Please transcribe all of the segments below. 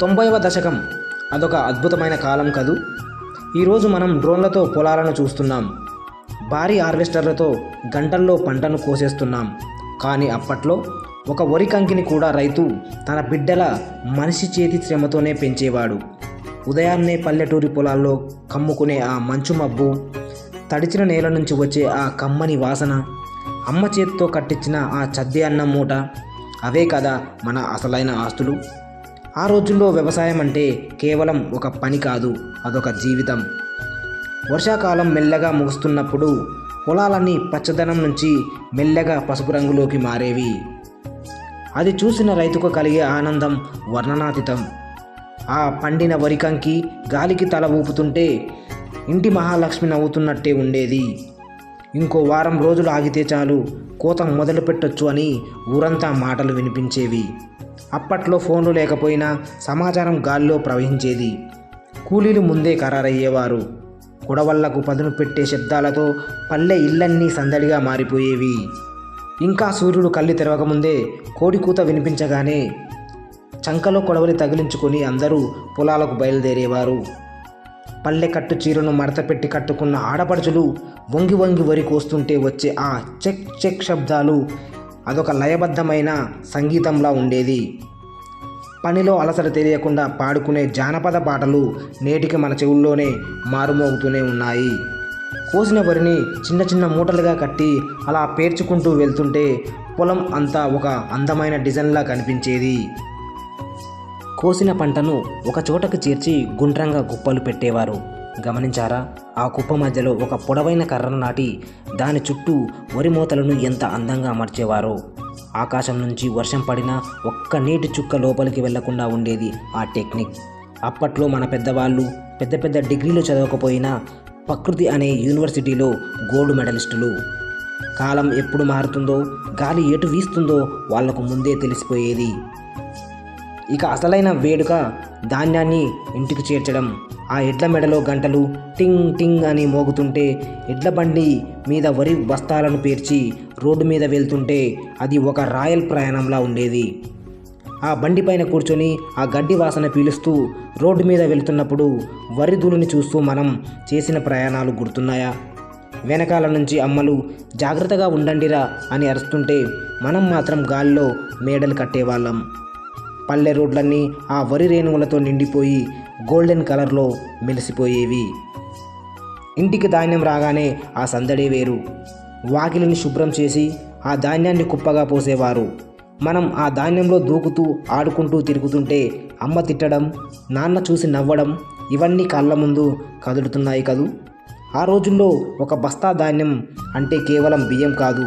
90వ దశకం అదొక అద్భుతమైన కాలం కదూ. ఈరోజు మనం డ్రోన్లతో పొలాలను చూస్తున్నాం, భారీ హార్వెస్టర్లతో గంటల్లో పంటను కోసేస్తున్నాం. కానీ అప్పట్లో ఒక వరి కంకిని కూడా రైతు తన బిడ్డల మనిషి చేతి శ్రమతోనే పెంచేవాడు. ఉదయాన్నే పల్లెటూరి పొలాల్లో కమ్ముకునే ఆ మంచు మబ్బు, తడిచిన నేల నుంచి వచ్చే ఆ కమ్మని వాసన, అమ్మ చేతితో కట్టించిన ఆ చద్ది అన్నం మూట, అవే కదా మన అసలైన ఆస్తులు. ఆ రోజుల్లో వ్యవసాయం అంటే కేవలం ఒక పని కాదు, అదొక జీవితం. వర్షాకాలం మెల్లగా ముగుస్తున్నప్పుడు పొలాలన్నీ పచ్చదనం నుంచి మెల్లగా పసుపు రంగులోకి మారేవి. అది చూసిన రైతుకు కలిగే ఆనందం వర్ణనాతీతం. ఆ పండిన వరికంకి గాలికి తల ఊపుతుంటే ఇంటి మహాలక్ష్మి నవ్వుతున్నట్టే ఉండేది. ఇంకో వారం రోజులు ఆగితే చాలు, కోత మొదలు పెట్టొచ్చు అని ఊరంతా మాటలు వినిపించేవి. అప్పట్లో ఫోన్లు లేకపోయినా సమాచారం గాల్లో ప్రవహించేది. కూలీలు ముందే ఖరారయ్యేవారు. కొడవళ్లకు పదును పెట్టే శబ్దాలతో పల్లె ఇళ్ళన్నీ సందడిగా మారిపోయేవి. ఇంకా సూర్యుడు కళ్ళు తెరవకముందే కోడి కూత వినిపించగానే చంకలో కొడవలి తగిలించుకొని అందరూ పొలాలకు బయలుదేరేవారు. పల్లె కట్టు చీరను మడతపెట్టి కట్టుకున్న ఆడపడుచులు వంగి వంగి వరి కోస్తుంటే వచ్చే ఆ చెక్ చెక్ శబ్దాలు అదొక లయబద్ధమైన సంగీతంలా ఉండేది. పనిలో అలసట తెలియకుండా పాడుకునే జానపద పాటలు నేటికి మన చెవుల్లోనే మారుమోగుతూనే ఉన్నాయి. కోసిన వరిని చిన్న చిన్న మూటలుగా కట్టి అలా పేర్చుకుంటూ వెళ్తుంటే పొలం అంతా ఒక అందమైన డిజైన్లా కనిపించేది. కోసిన పంటను ఒక చోటకు చేర్చి గుండ్రంగా గుప్పలు పెట్టేవారు. గమనించారా? ఆ కుప్ప మధ్యలో ఒక పొడవైన కర్రను నాటి దాని చుట్టూ వరి మూతలను ఎంత అందంగా అమర్చేవారో. ఆకాశం నుంచి వర్షం పడినా ఒక్క నీటి చుక్క లోపలికి వెళ్లకుండా ఉండేది ఆ టెక్నిక్. అప్పట్లో మన పెద్దవాళ్ళు పెద్ద పెద్ద డిగ్రీలు చదవకపోయినా ప్రకృతి అనే యూనివర్సిటీలో గోల్డ్ మెడలిస్టులు. కాలం ఎప్పుడు మారుతుందో, గాలి ఎటు వీస్తుందో వాళ్లకు ముందే తెలిసిపోయేది. ఇక అసలైన వేడుక ధాన్యాన్ని ఇంటికి చేర్చడం. ఆ ఎడ్ల మెడలో గంటలు టింగ్ టింగ్ అని మోగుతుంటే ఎడ్ల బండి మీద వరి బస్తాలను పేర్చి రోడ్డు మీద వెళ్తుంటే అది ఒక రాయల్ ప్రయాణంలా ఉండేది. ఆ బండి పైన కూర్చొని ఆ గడ్డి వాసన పీలుస్తూ రోడ్డు మీద వెళ్తున్నప్పుడు వరి దూలుని చూస్తూ మనం చేసిన ప్రయాణాలు గుర్తున్నాయా? వెనకాల నుంచి అమ్మలు జాగ్రత్తగా ఉండండిరా అని అరుస్తుంటే మనం మాత్రం గాల్లో మేడలు కట్టేవాళ్ళం. పల్లె రోడ్లన్నీ ఆ వరి రేణువులతో నిండిపోయి గోల్డెన్ కలర్లో మెలిసిపోయేవి. ఇంటికి ధాన్యం రాగానే ఆ సందడే వేరు. వాకిలిని శుభ్రం చేసి ఆ ధాన్యాన్ని కుప్పగా పోసేవారు. మనం ఆ ధాన్యంలో దూకుతూ ఆడుకుంటూ తిరుగుతుంటే అమ్మ తిట్టడం, నాన్న చూసి నవ్వడం, ఇవన్నీ కళ్ళ ముందు కదులుతున్నాయి కదూ. ఆ రోజుల్లో ఒక బస్తా ధాన్యం అంటే కేవలం బియ్యం కాదు,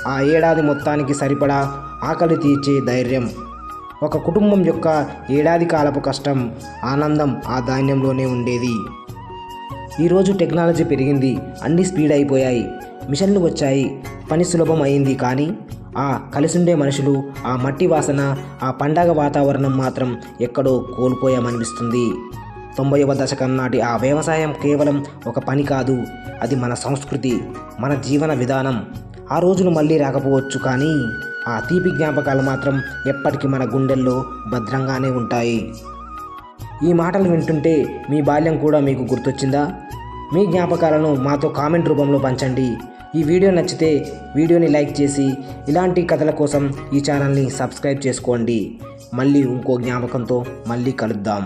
ఆ ఏడాది మొత్తానికి సరిపడా ఆకలి తీర్చే ధైర్యం. ఒక కుటుంబం యొక్క ఏడాది కాలపు కష్టం, ఆనందం ఆ ధాన్యంలోనే ఉండేది. ఈరోజు టెక్నాలజీ పెరిగింది, అన్నీ స్పీడ్ అయిపోయాయి, మిషన్లు వచ్చాయి, పని సులభం అయింది. కానీ ఆ కలిసుండే మనుషులు, ఆ మట్టి వాసన, ఆ పండగ వాతావరణం మాత్రం ఎక్కడో కోల్పోయామనిపిస్తుంది. 90వ దశకం నాటి ఆ వ్యవసాయం కేవలం ఒక పని కాదు, అది మన సంస్కృతి, మన జీవన విధానం. ఆ రోజులు మళ్ళీ రాకపోవచ్చు, కానీ ఆ తీపి జ్ఞాపకాలు మాత్రం ఎప్పటికీ మన గుండెల్లో భద్రంగానే ఉంటాయి. ఈ మాటలు వింటుంటే మీ బాల్యం కూడా మీకు గుర్తొచ్చిందా? మీ జ్ఞాపకాలను మాతో కామెంట్ రూపంలో పంచండి. ఈ వీడియో నచ్చితే వీడియోని లైక్ చేసి ఇలాంటి కథల కోసం ఈ ఛానల్ని సబ్స్క్రైబ్ చేసుకోండి. మళ్ళీ ఇంకో జ్ఞాపకంతో మళ్ళీ కలుద్దాం.